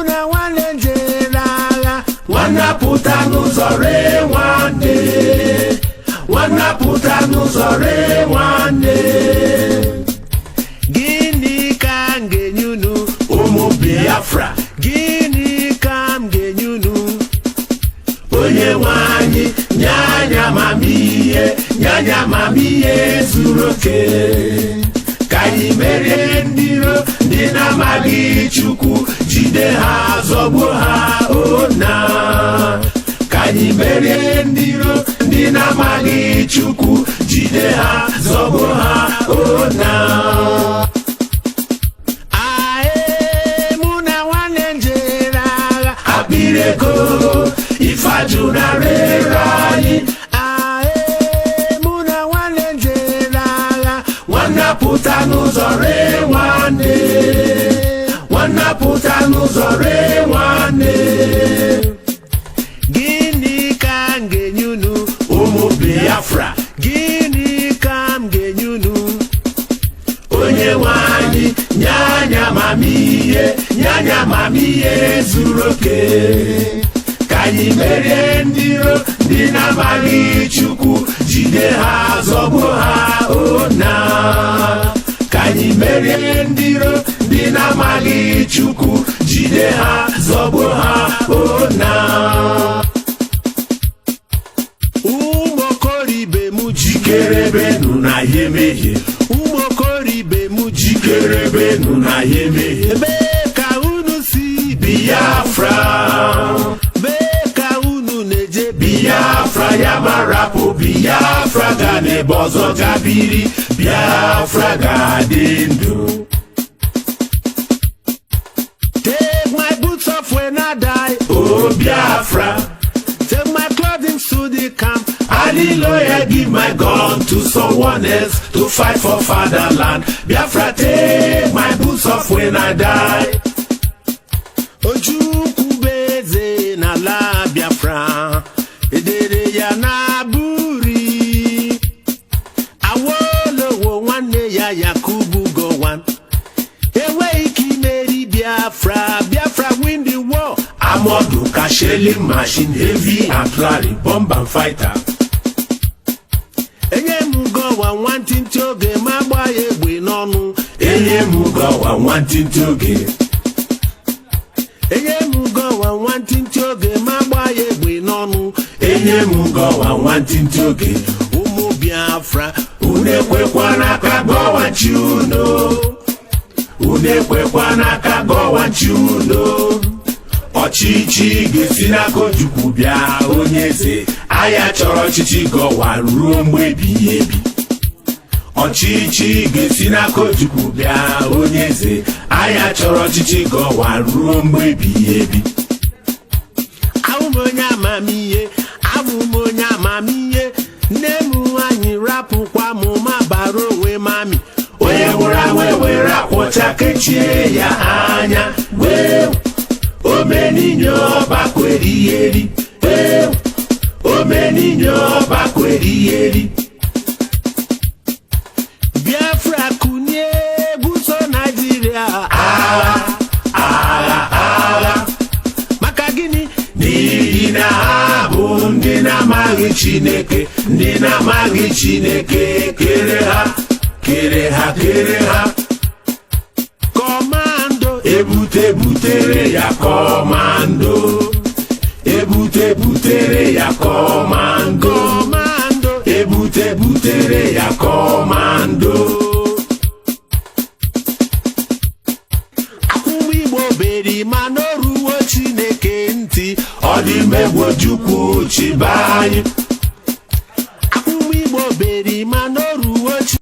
na nwanne jere agha nwanna pụta n'ụzọ ree nwanne nwanna pụta n'ụzọ ree nwanne gịnị ka m ga-enye unu ụmụ Biafra gịnị ka m ga-enye unu onye nwanyị nyanya amamihe zuru oke ka anyị merie ndị iro ndị na-amaghị Chukwu jide ha zọgbuo ha ona ka anyị merie ndị iro ndị na-amaghị Chukwu jide ha zọgbuo ha ona mụ na nwanne jere agha akpịrị ego ifeajụ na rere anyị mụ na nwanne jere agha nwanne pụta n'ụzọ ree nwanne nwanne pụta n'ụzọ ree nwanne gịnị ka m ga-enye unu ụmụ Biafra gịnị ka m ga-enye unu onye nwanyị nyanya amamihe zuru oke ka anyị merie ndị iro ndị na-amaghị Chukwu jide ha zọgbuo ha ona ka anyị merie ndị iro ndị na-amaghị Chukwu jide ha zọgbuo ha ona ụmụ okoribe m jikerebe na ya emehie ụmụ okoribe m jikerebe na ya emehie ebe ka unu si Biafra bee ka unu na-eje Biafra ya marapụ Biafra ga n'ebe ọzọ gabiri Biafra ga-adị ndụ take my boots off when I die oh Biafra take my clothing to the camp hallelujah give my gun to someone else to fight for fatherland Biafra take my boots off when I die Ojukwubeze n'ala Biafra edere ya na buri Awolowo nwanne ya Yakubu Gowon enweghị ike imeri Biafra Biafra win the war Amodu ka shelling machine heavy artillery bomb and fighter enye m Gowon nwantịntị oge ma gba ya egbe n'ọnụ enye m Gowon nwantịntị oge enye m Gowon nwantịntị oge ma gba ya egbe n'ọnụ enye m Gowon nwantịntị oge ụmụ Biafra unu ekwekwana ka Gowon chi unu unu ekwekwana ka Gowon chi unu ọchịchị ga-esi n'aka Ojukwu bịa onye eze anya chọrọ ọchịchị Gowon ruo mgbe ebighị ebi ọchịchị ga-esi n'aka Ojukwu bịa onye eze anya chọrọ ọchịchị Gowon ruo mgbe ebighị ebi abụ m onye amamihe nne m anyị rapụkwa m ma bara onwe mami onye nwụrụ anwụ were akwụcha kechie ya anya wee omeninye ọbakweri iheri omeninye ọbakweri iheri Biafra kunye buso Nigeria agha maka gịnị n'ihi na ha bụ ndị na-amaghị Chineke ndị na-amaghị Chineke kere ha kọmando ebutere ya kọmando ebutere ya kọmando ebutere ya kọmando akwụkwọ Igbo beri ma n'oruwo Chineke ntị ọ dị mmegbu Ojukwu chiba anyị akwụkwọ Igbo beri ma n'oruwo